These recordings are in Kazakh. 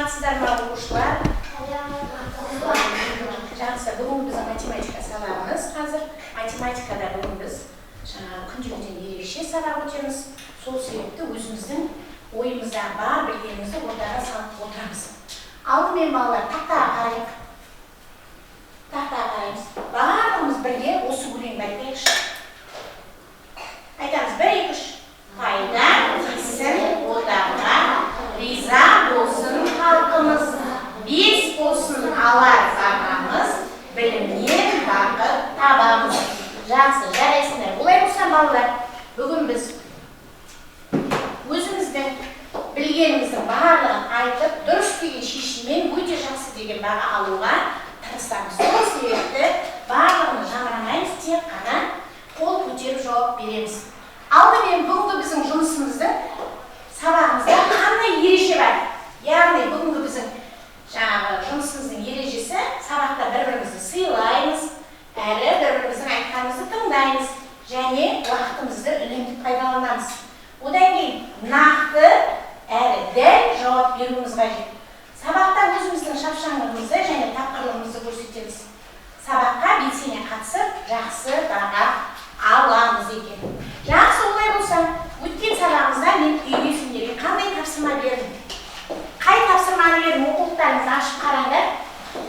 саламатсыздар ма оқушылар? Жақсы, бүгін біздің математика сабағымыз қазір. Математикада бүгін біз күнделіктен ерекше сабақ өтеміз. Сол себепті өзіміздің ойымызда бар білгенімізді ортаға салып отырамыз. Алдымен балалар тақтаға қарайық. Тақтаға қараймыз. Барлығымыз бірге осы өлеңді айтайықшы. Айтамыз 1, 2, 3. Пайда тисін отанға, риза болсын халқымыз, 5 болсын алар бағамыз, білімнен бақыт табамыз. Жақсы, жарайсыңдар. Олай болса балалар, бүгін біз өзіміздің білгеніміздің барлығын айтып, дұрыс деген шешіммен өте жақсы деген баға алуға тырысамыз. Сол себепті барлығымыз жамырамаймыз, тек қана қол көтеріп жауап береміз. Алдымен бүгінгі біздің жұмысымыздың сабағымызда қандай ереже бар? Яғни бүгінгі біздің жұмысымыздың ережесі сабақта бір-бірімізді сыйлаймыз, әрі бір-біріміздің айтқанымызды тыңдаймыз және уақытымызды үнемді пайдаланамыз. Одан кейін нақты әрі дәл жауап беруіміз қажет. Сабақта өзіміздің шапшаңдығымызды және тапқырлығымызды көрсетеміз. Сабаққа белсене қатысып, жақсы баға аламыз екен. Жақсы, олай болса, өткен сабағымызда мен үйге сендерге қандай тапсырма бердім? Қай тапсырманы бердім? Оқулықтарыңызды ашып қараңдар.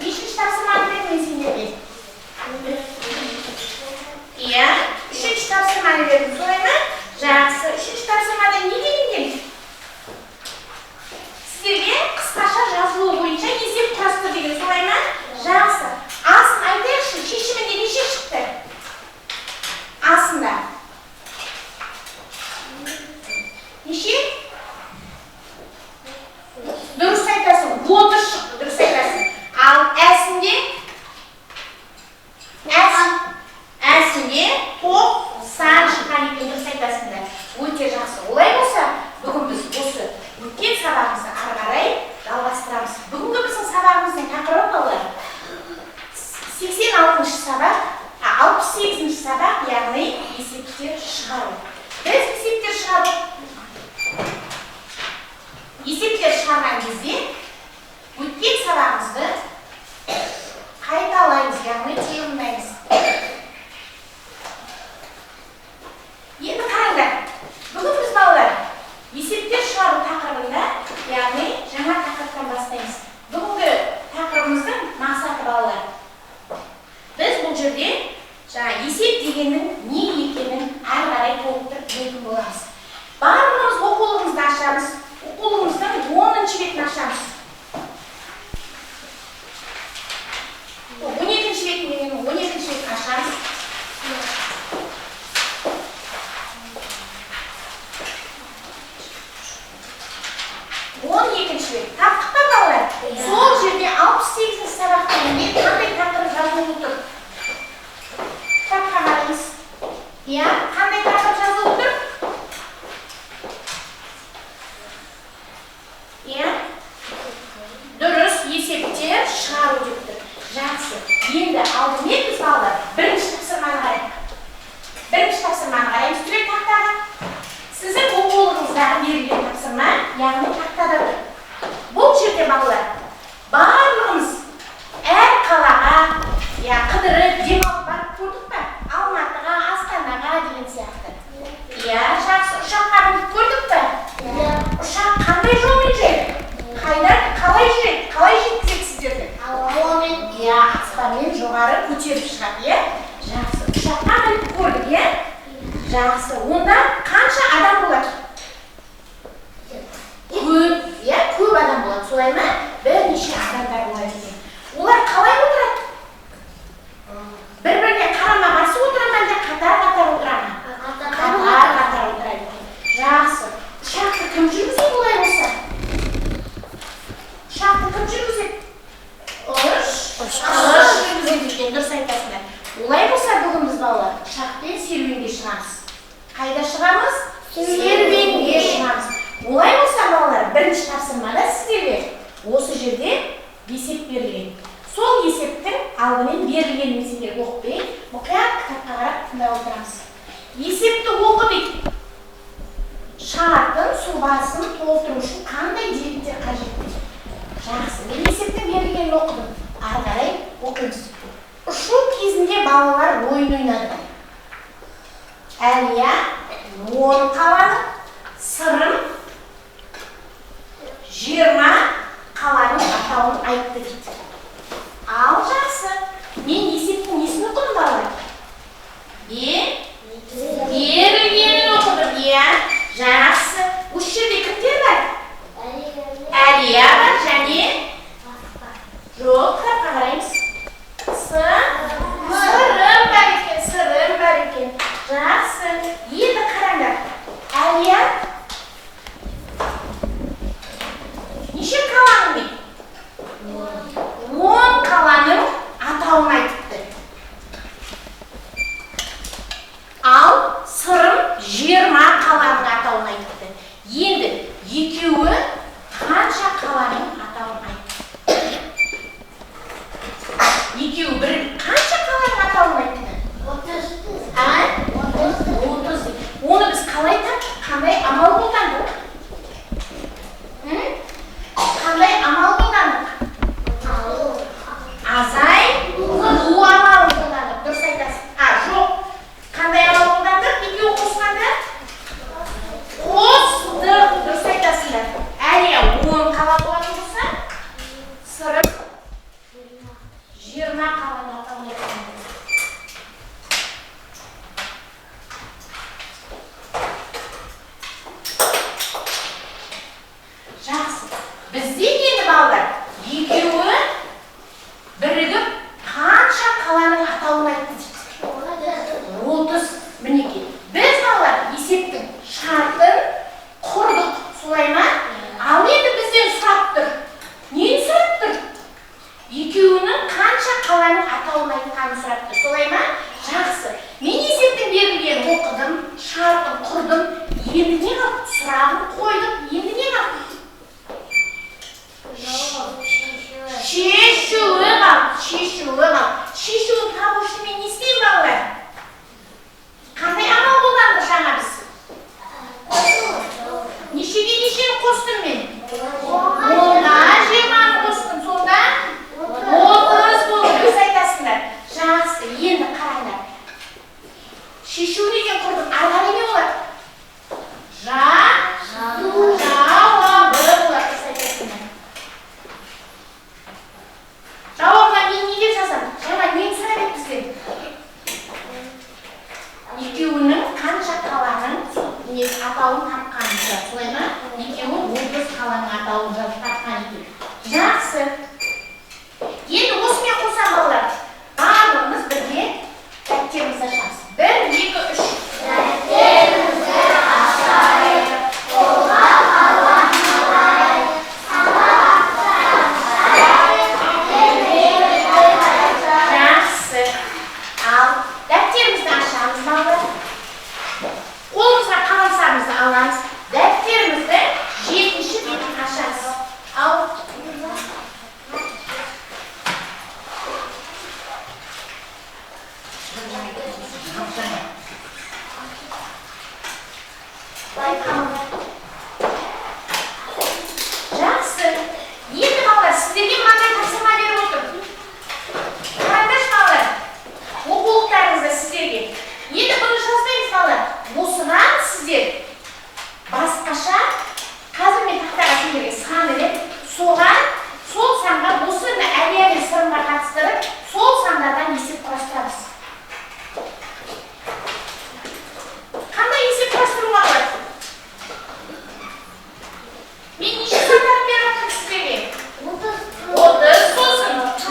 Нешінші тапсырманы бердім мен сендерге? Иә, 3-ші тапсырманы бердім, солай ма? Жақсы, 3-ші тапсырмада не дегенде? Сіздерге қысқаша жазылуы бойынша есеп құрастыр деген, солай ма? Жақсы. Асын айтайықшы, шешімінде неше шықты? Асында. Неше? Дұрыс айтасың, 30 шықты, дұрыс айтасың. Ал әсінде? Әсінде 90 шыққан екен, дұрыс айтасыңдар. Өте жақсы. Олай болса, бүгін біз осы өткен сабағымызды ары қарай жалғастырамыз. Бүгінгі біздің сабағымыздың тақырыбы балалар 86-ші сабақ, 68-ші сабақ, яғни есептер шығару. Біз есептер шығарған кезде өткен сабағымызды қайталаймыз, яғни тұжырымдаймыз. Енді қараңдар, бүгін біз балалар есептер шығару тақырыбында, яғни жаңа тақырыптан бастаймыз. Бүгінгі тақырыбымыздың мақсаты балалар. Біз бұл жерде есеп дегеннің не екенін әрі қарай толықтырып білетін боламыз. Барлығымыз оқулығымызды ашамыз. Оқулығымыздың 10-ші бетін ашамыз. 12-ші бетін, 12-ші бетін ашамыз. Таптық па балалар? Сол жерде 68-ші сабақтан кейін қандай тақырып жазылып тұр? Кітапқа қараңыз. Иә, қандай тақырып жазылып тұр? Иә? Дұрыс, есептер шығару деп тұр. Жақсы. Енді алдымен біз балалар бірінші тапсырманы қарайық. Бірінші тапсырманы қараймыз. Түрек тақтаға. Сіздің оқулығыңыздағы берілген тапсырма, яғни тақтада тұр. Бұл жерде балалар барлығымыз әр қалаға қыдырып, демалып барып көрдік па? Алматыға, Астанаға деген сияқты. Иә, жақсы. Ұшаққа мініп көрдік па? Ұшақ қандай жолмен жүреді? Қайдан, қалай жүреді? Қалай жеткізеді сіздерді? Ауамен. Иә, аспанмен жоғары көтеріп шығады, иә? Жақсы. Ұшаққа мініп көрдік, иә? Жақсы. Онда қанша адам болады? Көп адам болады, солай ма? Бірнеше адамдар болады екен. Олар қалай отырады? Бір-біріне қарама-қарсы отырады ма, әлде қатар-қатар отырады ма? Қатар-қатар отырады екен. Жақсы. Ұшақты кім жүргізеді олай болса? Ұшақты кім жүргізеді? Ұш жүргізеді екен, дұрыс айтасыңдар. Олай болса бүгін біз балалар ұшақпен серуенге шығамыз. Қайда шығамыз? Серуенге шығамыз. Олай болса балалар, бірінші тапсырмада сіздерге осы жерде есеп берілген. Сол есептің алдымен берілгенін сендер оқып, мұқият кітапқа қарап тыңдап отырамыз. Есепті оқы дейді. Шартын, сұлбасын толтыру үшін қандай деректер қажет? мен оқыдым. Ары қарай оқимыз. Ұшу кезінде балалар ойын ойнады. Әлия 10 қаланың, Сырым 20 қаланың атауын айтты дейді. Ал жақсы. Мен есептің несін оқыдым балалар? Берілгенін оқыдым. Жақсы. Осы жерде кімдер бар? Әлия бар және жоқ, кітапқа қараймыз. Сырым бар екен, Сырым бар екен. Жақсы. Енді қараңдар. Әлия неше қаланың мен? 10 қаланың атауын айтыпты. Ал Сырым 20 қаланың атауын айтыпты. Енді екеуі қанша қаланың атауын айтты? Екеуі бір қанша қаланың атауын айтты? 30. Оны біз қалай таптық? Қандай амал қолдандық? Қандай амал қолдандық? Азай, қылу амалын қолдандық. Дұрыс айтасың. Жоқ. Қандай амал қолдандық? Екеуі қосқанда? Қостық. Дұрыс айтасыңдар. Әлия 10 қала болатын болса, Сырым 20 қаланың атауын айтқан. Жақсы. Бізде енді балалар екеуі бірігіп қанша қаланың атауын айтты дейді? 30. Мінекей. Біз балалар есептің шартын құрдық, солай ма? Ал енді бізден сұрап тұр. Нені сұрап тұр? Екеуінің қанша қаланың атауын айтқанын сұрап тұр, солай ма? Жақсы. Мен есептің берілгенін оқыдым, шартын құрдым. Енді не қалды? Сұрағын қойдым. Енді не қалды? Шешуі қалды. Шешуін табу үшін мен не істеймін балалар? Қандай амал қолданды жаңа біз? Нешеге нешені қостым мен? 10-ға 20-ны қостым. Сонда 30 болды. Біз айтасыңдар. Жақсы. Енді қараңдар. Шешу деген құрдым. Арғары не болады? Жауабы болады. Біз айтасыңдар. Жауабына мен не деп жазам? Жаңа нені сұрап еді бізден? Екеуінің қанша қаланың атауын тапқанын сұрап, солай ма? Екеуі 30 қаланың атауын тапқан екен. Жақсы. Енді осымен қосам балалар. Барлығымыз бірге дәптерімізді ашамыз. 1, 2, 3. Дәптерімізді ашайық, қолға қалам алайық, сабақта ашайық, жақсы. Ал дәптерімізді ашамыз балалар. Қолымызға қаламсағымызды аламыз. Дәптерімізді 7-ші бетін ашамыз. Ал жақсы. Енді балалар, сіздерге мынандай тапсырма беріп отыр. Қараңдаршы балалар, оқулықтарыңызды сіздерге. Енді бұны жазбаймыз балалар. Осыған сіздер басқаша, қазір мен тақтаға сендерге сан берем. Соған, сол санға осы Әлия мен Сырымға қатыстырып, сол сандардан есеп құрастырамыз. Қандай есеп құрастыруға болады? Мен неше сандарын беріп отырмын сіздерге? 30, сосын 40,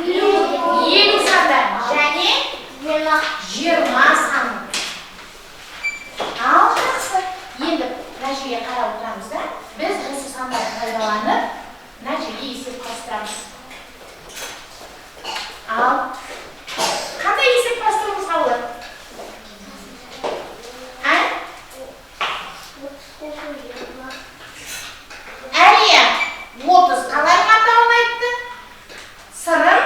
50 сандар және 20 сан. Ал жақсы. Енді мына жерге қарап отырамыз да, біз осы сандарды пайдаланып, мына жерге есеп құрастырамыз. Ал қандай есеп құрастыруымызға болады? Әлия 30 қаланың атауын айтты. Сырым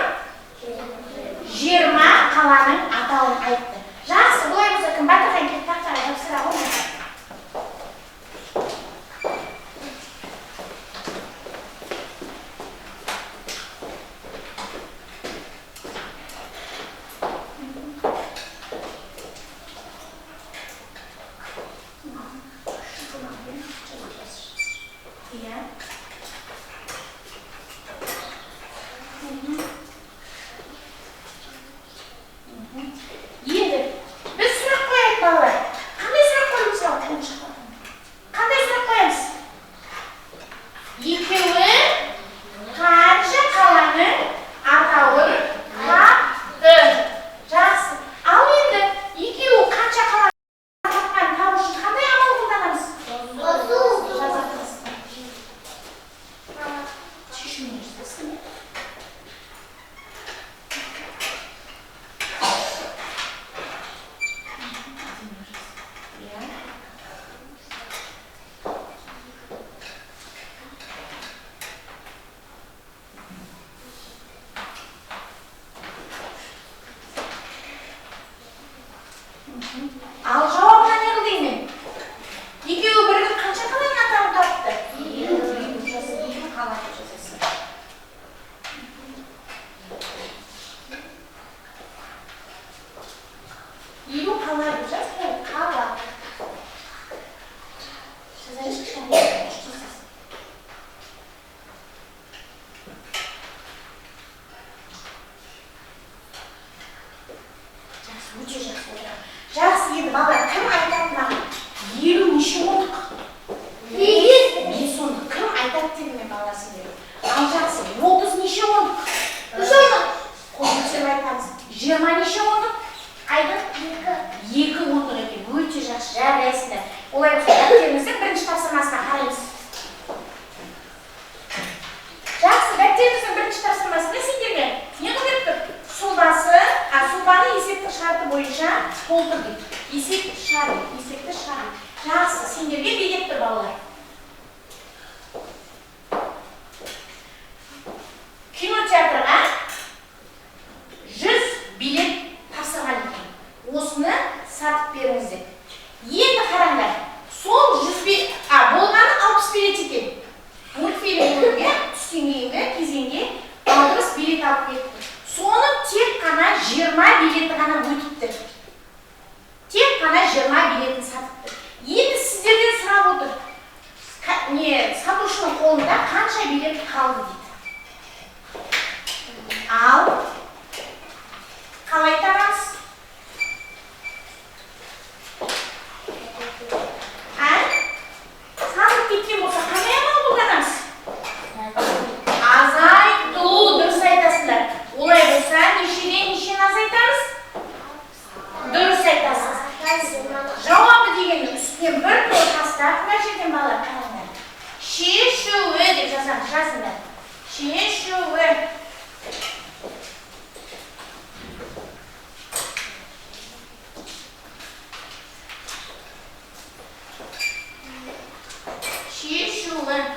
20 қаланың атауын айтты. Жақсы, бұлай болса кім батырхан келіп тақтаға тапсыра ғой? Ал жауабына не қыл деймін? Екеуі бірігіп қанша қаланың атауын тапты? 2 қала жазасың. Елу қала жазасың, қала. Жазайшы кішкене. Өте жақсы отырады. Жақсы, енді балалар, кім айтады маған? Елу неше ондық? 5 ондық. Кім айтады деді мен балалар сендерге? Ал жақсы, 30 неше ондық? 3 ондық. Қол көтеріп айтамыз. 20 неше ондық? Қайдың? 2 ондық екен. Өте жақсы, жарайсыңдар. Олай болса, дәптеріңіздің бірінші тапсырмасына қараймыз. Жақсы, дәптеріңіздің бірінші тапсырмасында сендерге не қылып тұр? Сұлбаны есепті шарты бойынша толтыр дейді. Есепті шарт. Жақсы, сендерге беріп тұр балалар. Кинотеатрға 100 билет тапсырған екен. Осыны сатып беріңіздер. Енді қараңдар, сол 100 билет, болғаны 60 билет екен. Мультфильм көруге, түстен кейінгі кезеңге 60 билет алып кетті. Соны тек қана 20 билеті ғана өтіпті. Тек қана 20 билетін сатыпты. Енді сіздерден сұрап отыр. Сатушының қолында қанша билет қалды дейді. Ал қалай табамыз? Сатып кеткен болса қандай амал қолданамыз? Азайту, дұрыс айтасыңдар. Олай болса, нешені азайтамыз? Дұрыс айтасыз. Жауабы дегеннің үстінен бір тол тастап, мына жерден балалар қараңдар. Шешуі деп жазыңдар. Шешуі. Шешуі.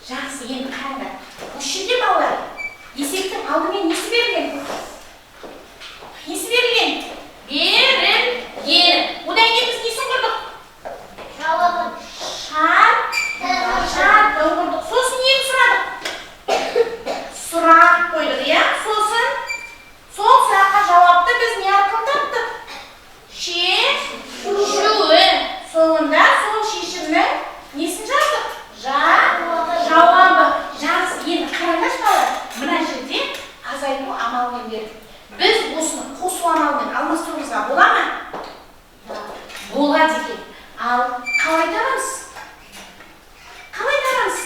Жақсы, енді қараңдар. осы жерде балалар есептің алдымен несі берілген? Несі берілген? Берілген. Одан кейін біз несін құрдық? Жауабын. Шарттың құрдық. Сосын нені сұрадық? Сұрақ қойдық, иә? Сосын сол сұраққа жауапты біз не арқылы таптық? Шешуі. Соңында сол шешімнің несін жаздық? Жауабы. Жақсы. Енді қараңдаршы балалар. Мына жерде азайту амалымен бердік. Біз осыны қосу амалымен алмастыруымызға бола ма? Болады екен. Ал қалай табамыз? Қалай табамыз?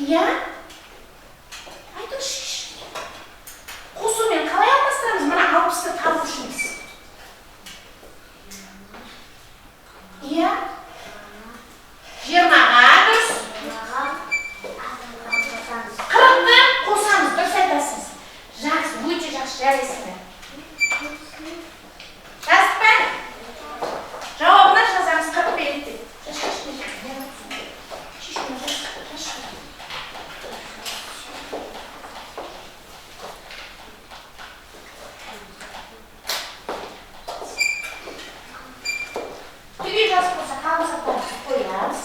Иә? Айтыңызшы. Қосумен қалай алмастырамыз? Мына 60-ты табу үшініміз. Иә? 20-ға дұрыс. 40-ты қосамыз. Дұрыс айтасыз. Жақсы, өте жақсы, жарайсыңдар. Жаздық па? Жауабына жазамыз 45 деп. Түгел жазып болса, қалмаса қоямыз.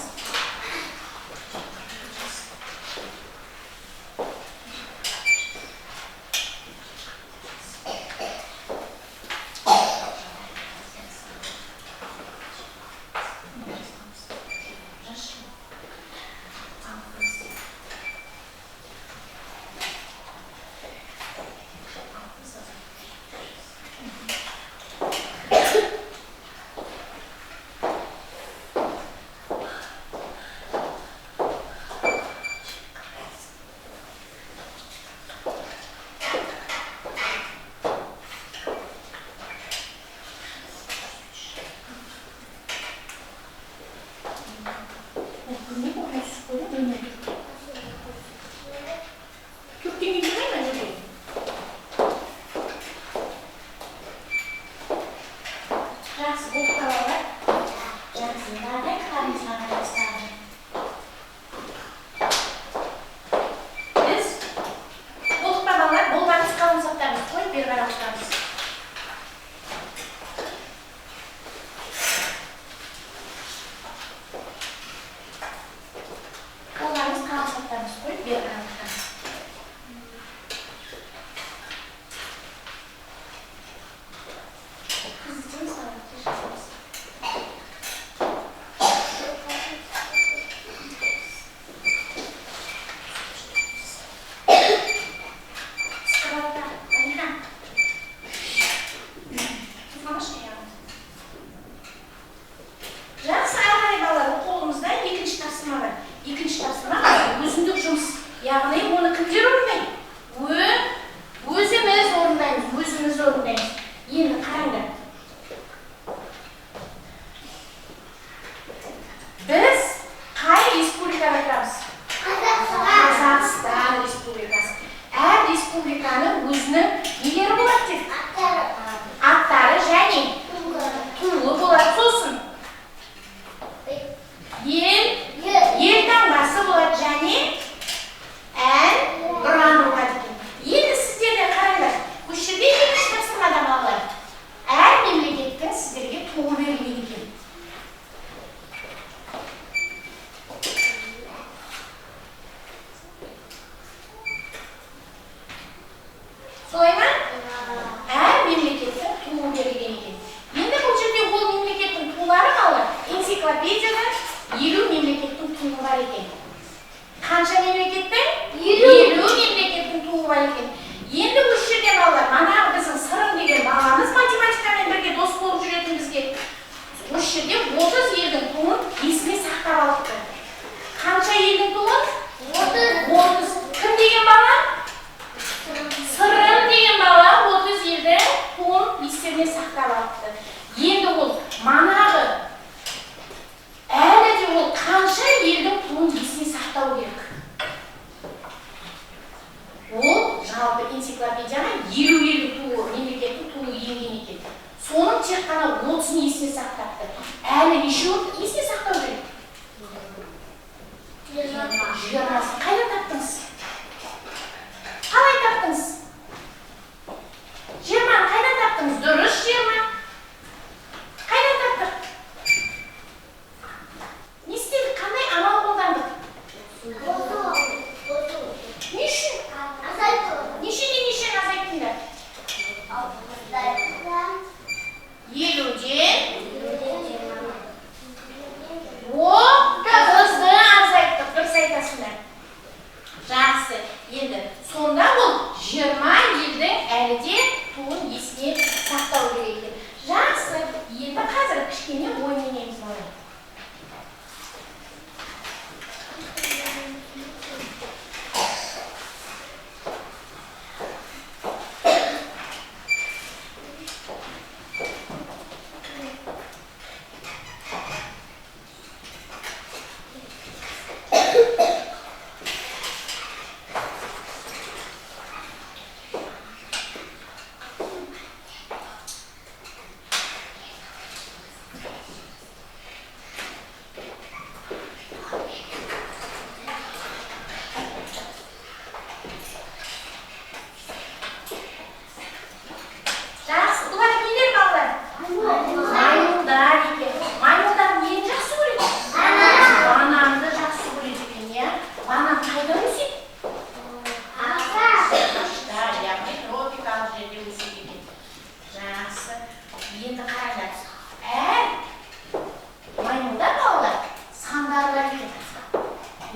Әлі неше есіне сақтау керек? 20.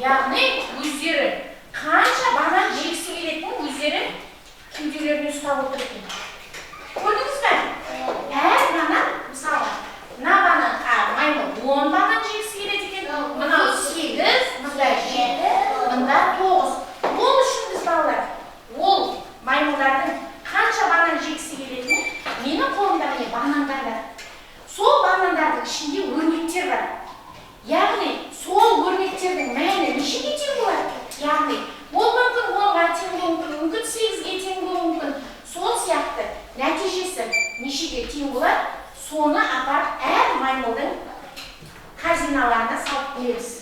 яғни өздері қанша банан жегісі келетінін өздері кеуделеріне ұстап отыр екен. Көрдіңіз бе? Әр банан, мысалы, мына банан, маймыл 10 банан жегісі келеді екен, мынау 8, мында 7, мында 9. Ол үшін біз балалар, ол маймылдардың қанша банан жегісі келетінін менің қолымда міне банандар бар. Сол банандардың ішінде өрнектер бар. Яғни сол өрнектердің мәні нешеге тең болады? Яғни ол мүмкін 10-ға тең болуы мүмкін, 8-ге тең болуы мүмкін. Сол сияқты нәтижесі нешеге тең болады? Соны апарып әр маймылдың қазиналарына салып береміз.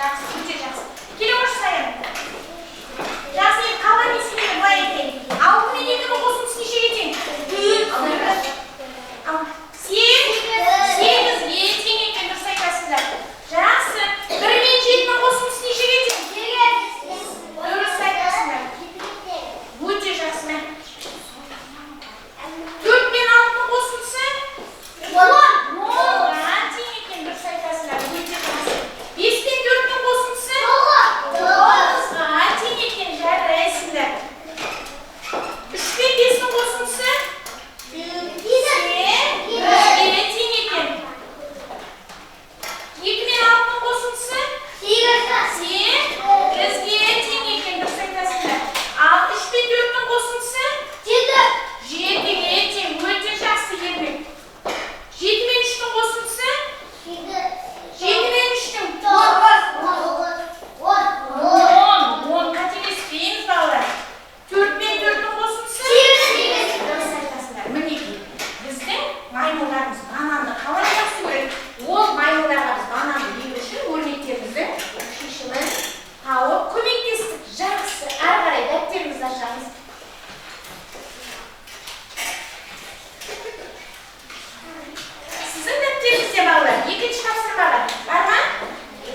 Жақсы, өте жақсы. Келе қош Саян. Жақсы, енді қалған есімдері былай екен. 6 мен 2-ні қосындысы нешеге тең? 8-ге тең екен, дұрыс айтасыңдар. Жақсы. 1 мен 7-ні қосындысы нешеге тең? Дұрыс айтасыңдар. Өте жақсы. 4 мен 6-ны қосындысы? 10-ға тең екен, дұрыс айтасыңдар. Өте жақсы. 5 мен 4-ні қосындысы? 9-ға тең екен, жарайсыңдар. 3 мен 5-ні қосындысы? 3-ге тең екен. 2 мен 6-ның қосындысы? 8-ге тең екен, дұрыс айтасыңдар. Ал 3 мен 4-ның қосындысы? 7-ге тең, өте жақсы ермек. 7 мен 3-ның қосындысы? 7 мен 3-ның? 10, қателеспейміз балалар. 4 мен 4-ның қосындысы? 8. Дұрыс айтасыңдар. Мінекей, біздің маймылдарымыз бананды қалай жақсы көреді? Ол маймылдарға біз бананды беру үшін өрнектеріміздің шешімін тауып көмектестік. Жақсы, әрі қарай дәптерімізді ашамыз. Сіздің дәптеріңізде балалар, екінші тапсырмаға бар ма?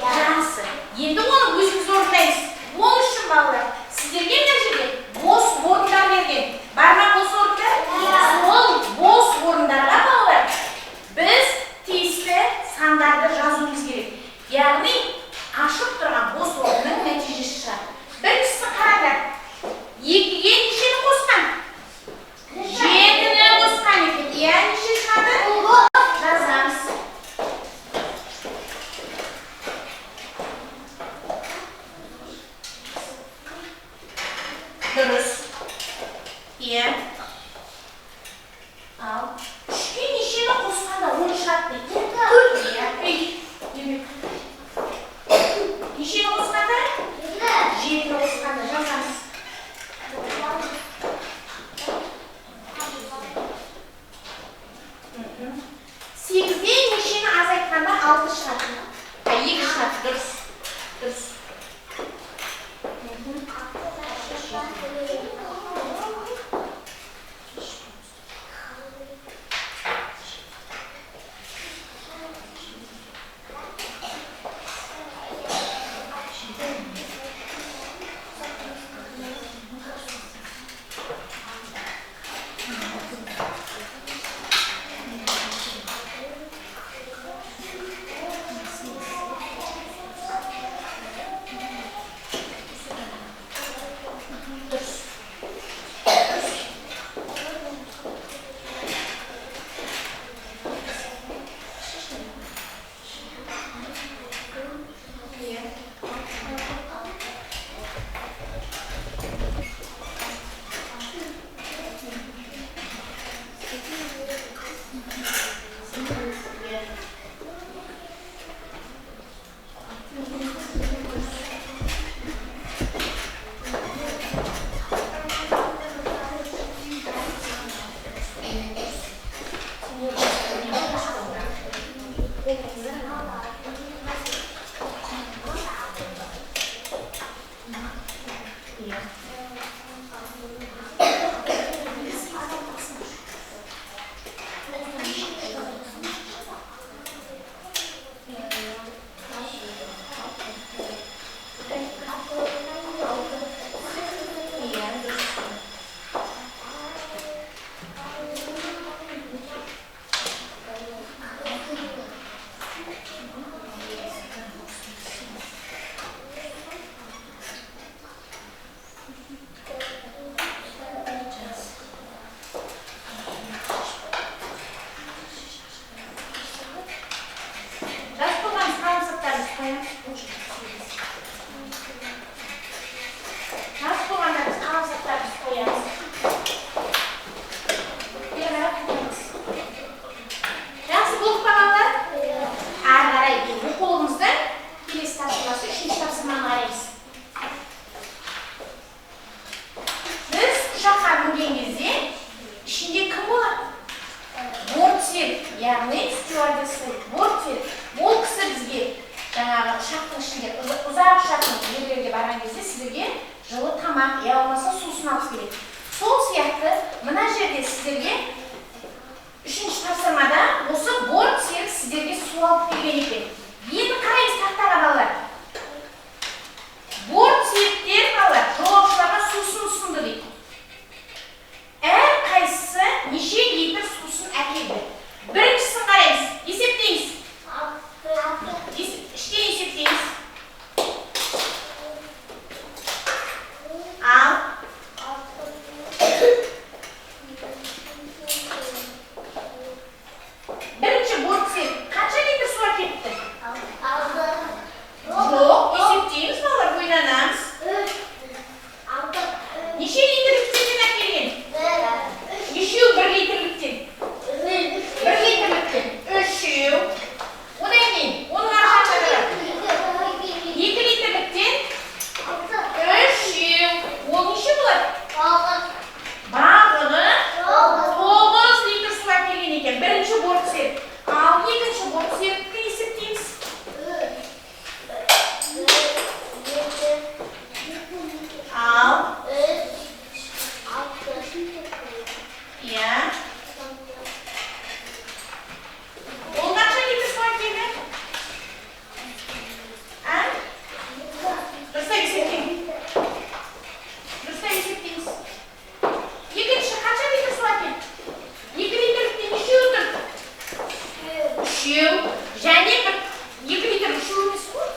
Жақсы. Енді оны өзіміз орындаймыз. Ол үшін балалар, сіздерге мына жерде бос орындар берген. Бар ма бос орындар? Сол бос орындарға балалар, біз тиісті сандарды жазуымыз керек. Яғни, ашық тұрған бос орынның нәтижесі шығады. Біріншісі қараңдар. 2-ге нешені қосқан? 7-ні қосқан екен. Иә, неше шығады? Жазамыз. Дұрыс. Иә. Ал 3-ге нешені қосқанда 10 шығады екен? 4. Иә. Демек. Нешені қосқанда? 7-ні қосқанда жазамыз. 8-ге нешені азайтқанда 6 шығады? 2 шығады. Дұрыс. Дұрыс. тамақ, я болмаса сусын алып келеді. Сол сияқты мына жерде сіздерге үшінші тапсырмада осы борт серік сіздерге су алып келген екен. Енді қараймыз тақтаға балалар. Борт серіктер балалар жолаушыларға сусын ұсынды дейді. Әр қайсысы неше литр сусын әкелді? Біріншісін қараймыз. Есептейміз. Іштен есептейміз. Ал. Бірінші борт серік қанша литр су әкеліпті? Жоқ, есептейміз балалар, ойланамыз. Неше литрліктен әкелген? Үшеу бір литрліктен. Бір литрліктен. Үшеу. Одан кейін, оның арқашадыр. 2 литрліктен. Үшеу. Ол неше болады? Барлығы 9 литр су әкелген екен. Бірінші борт серік. Ал екінші борт серікті есептейміз. Ал. Иә. Ол қанша литр су әкелді? Дұрыстап есептейміз. Дұрыстап есептейміз. Екінші қанша литр су әкелді? 2 литрліктен үшеу тұр. Үшеу. Және 2 литр үшеу емес қой?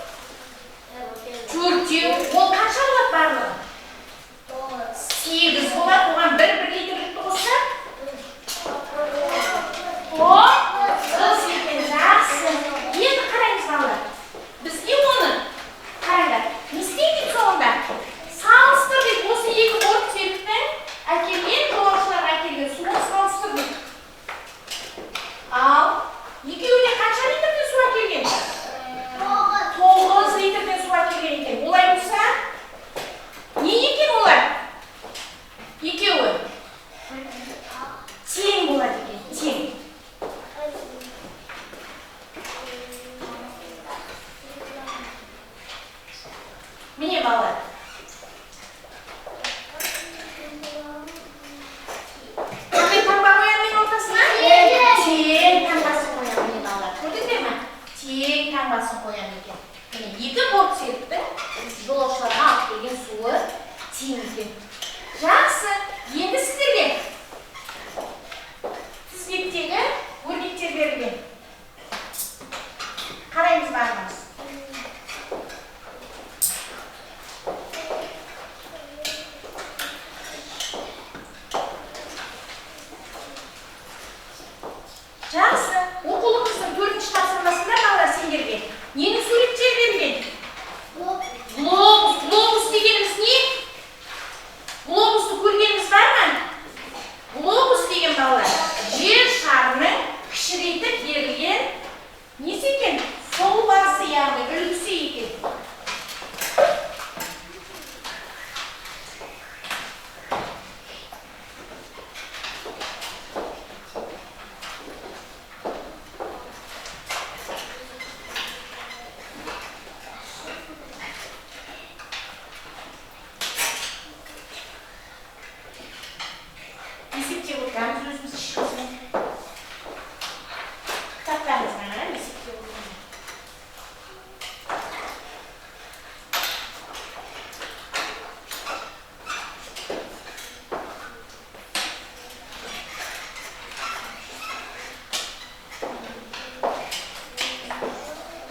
Төртеу. Ол қанша болады барлығы? 8 болады. Оған 1 литрлікті қосса? 9 екен. Жақсы. Енді қараймыз балалар. Бізге оны қараңдар. Не істейді соңында? Салыстыр дейді. Осы 2 борт серікті әкелген жолаушыларға әкелген суын салыстыр дейді. Ал екеуіне қанша литрден су әкелген? 9 литрден су әкелген екен. Олай болса, не екен олар? Екеуі тең болады екен. Тең. Міне балалар. Қандай таңба қоямын мен ортасына? Тең таңбасын қоямын мен балалар. Көрдіңдер ме? Тең таңбасын қоямын екен. Міне 2 борт серікті жолаушыларға алып келген суы тең екен. Жақсы. Енді сіздерге тізбектегі өрнектер берілген. Қараймыз барымыз. Жақсы. Оқулығымыздың 4-ші тапсырмасында балалар сендерге нені суреттер берілген? Глобус. Глобус дегеніміз не? Глобусты көргеніміз бар ма? Глобус деген балалар жер шарының кішірейтіп берілген несі екен? Сұлбасы, яғни үлгісі екен. Есептеп отырамыз өзіміз ішіміздің. Кітаптарымызға қарап есептеп отырамыз.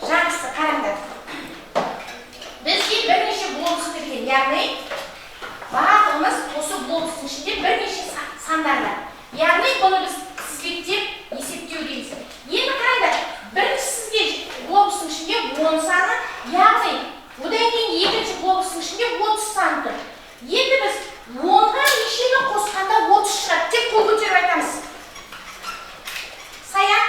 Жақсы, қараңдар. Бізге бірнеше блок берген, яғни барлығымыз осы блоктың ішінде бірнеше сандар бар. Яғни бұны біз тізбектеп есептеу дейміз. Енді қараңдар, бірінші сізге глобустың ішінде 10 саны, яғни одан кейін екінші глобустың ішінде 30 сан тұр. Енді біз 10-ға нешені қосқанда 30 шығады. Тек қол көтеріп айтамыз. Сая?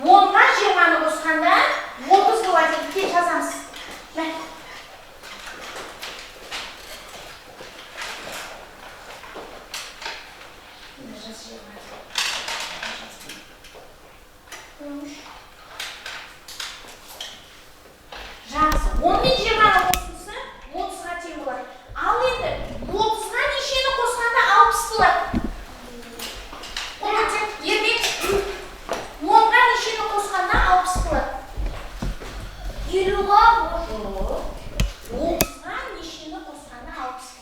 10-ға 20-ны қосқанда 30 болады. Тек жазамыз. Жақсы, 10 елуға отызға нешені қосқанда 60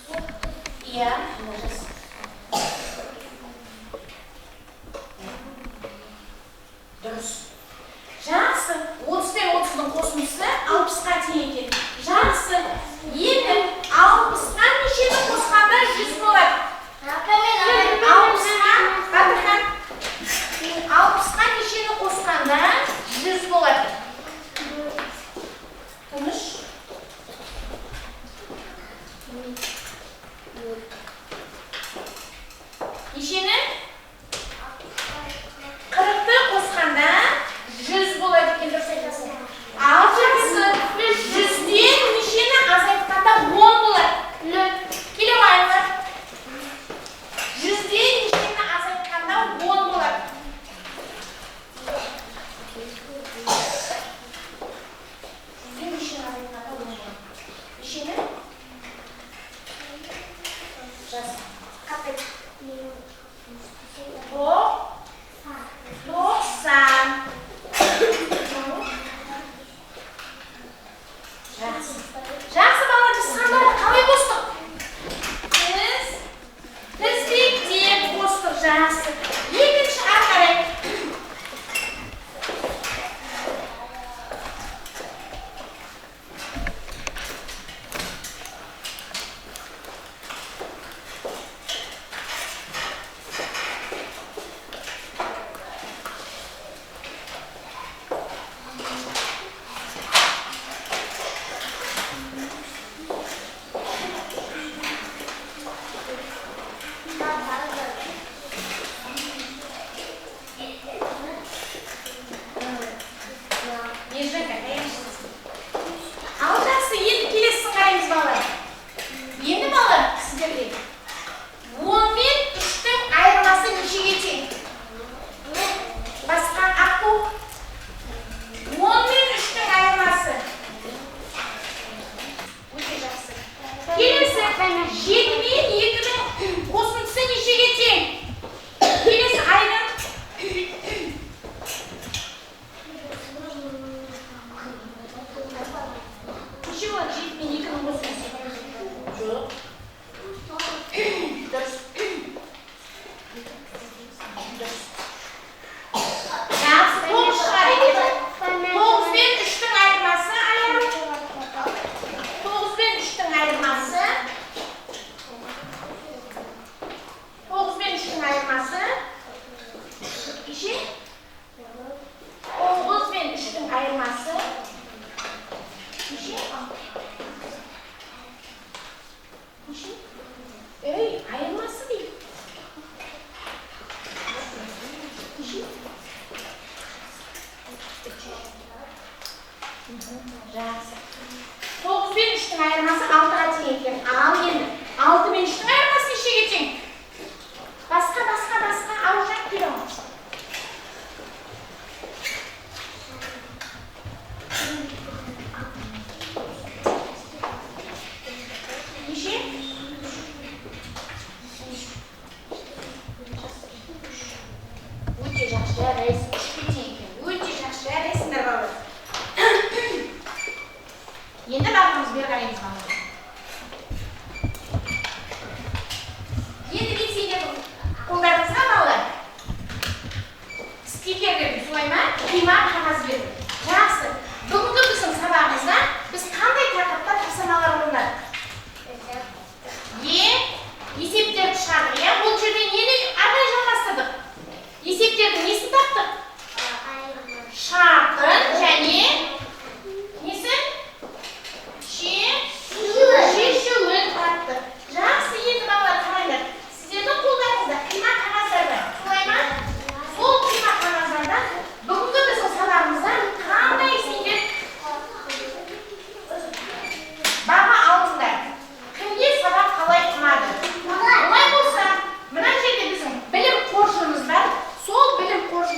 болады? Иә, дұрыс. Жақсы, 30 пен 30-ның қосындысы 60-ға тең екен. Жақсы, енді 60-ға нешені қосқанда 100 болады? 60-ға нешені қосқанда 100 болады? Тыныш. Нешені? 40-ты қосқанда 100 болады екен, дұрыс айтасың. Ал жақсы, 100-ден нешені азайтқанда 10 болады? Келе байыңдар. 100-ден нешені азайтқанда 10 болады? Нешені? Жас. 90. Жақсы балалар, сандарды қалай қостық? Біз тізбектеп қостық. Жақсы. Екінші ары қарай. Ал жақсы, енді келесісін қараймыз балалар. Енді балалар, сіздерге 10 мен 3-тің айырмасы нешеге тең? Басқа аққу. 10 мен 3-тің айырмасы. Өте жақсы. Келесі, 7 мен 2-нің қосындысы нешеге тең? Келесі айдың. Неше болады 7 мен 2-нің қосындысы? Жоқ. Дұрыс. Жақсы, 9 шығар екен. 9 мен 3-тің айырмасы аяр. 9 мен 3-тің айырмасы. 9 мен 3-тің айырмасы. Неше? 9 мен 3-тің айырмасы. Неше? Неше? Ей, айырмасы дейді. Неше? Жақсы. 9 мен 3-тің айырмасы 6-ға тең екен. Ал енді 6 мен 3-тің айырмасы нешеге тең? Басқа. Аружан келе ал. Неше? Өте жақсы жарайсың. 3-ке тең екен. Өте жақсы жарайсыңдар балалар. Енді бағымыз бері қараймыз балалар. Енді кетсеңдер қолдарыңызға балалар. Стикер бердім, солай ма? Қима қағаз бердім. Жақсы. Бүгінгі біздің сабағымызда біз қандай тақырыпта тапсырмалар орындадық? Есептерді шығардық, иә? Бұл жерде нені арнай жалғастырдық? Есептердің несін таптық? Шартын және несі? Шешуін таптық. Жақсы, енді балалар қараңдар. Сіздердің қолдарыңызда қима қағаздар бар. Солай ма? Сол қима қағаздарда бүгінгі біздің сабағымызда қандай сендер баға алдыңдар? Кімге сабақ қалай ұнады? Олай болса, мына жерде біздің білім қоржынымыз бар. Сол білім қоржынымызда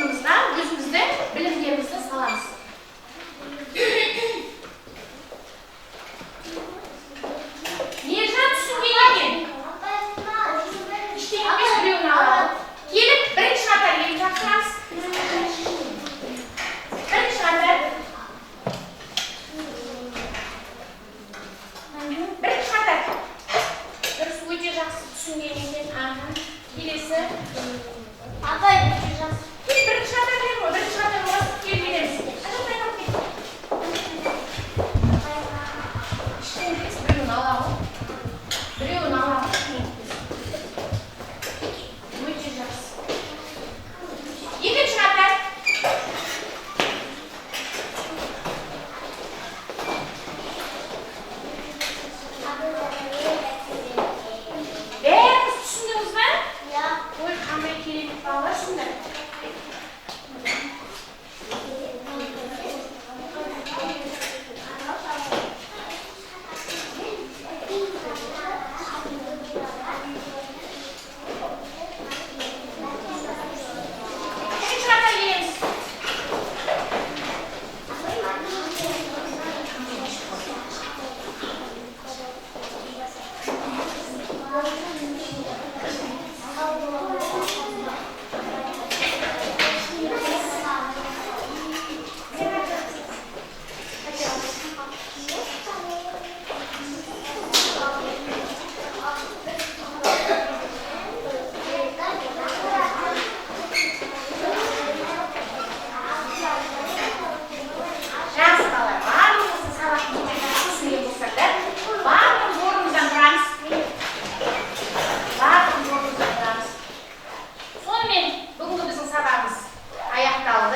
аяқталды.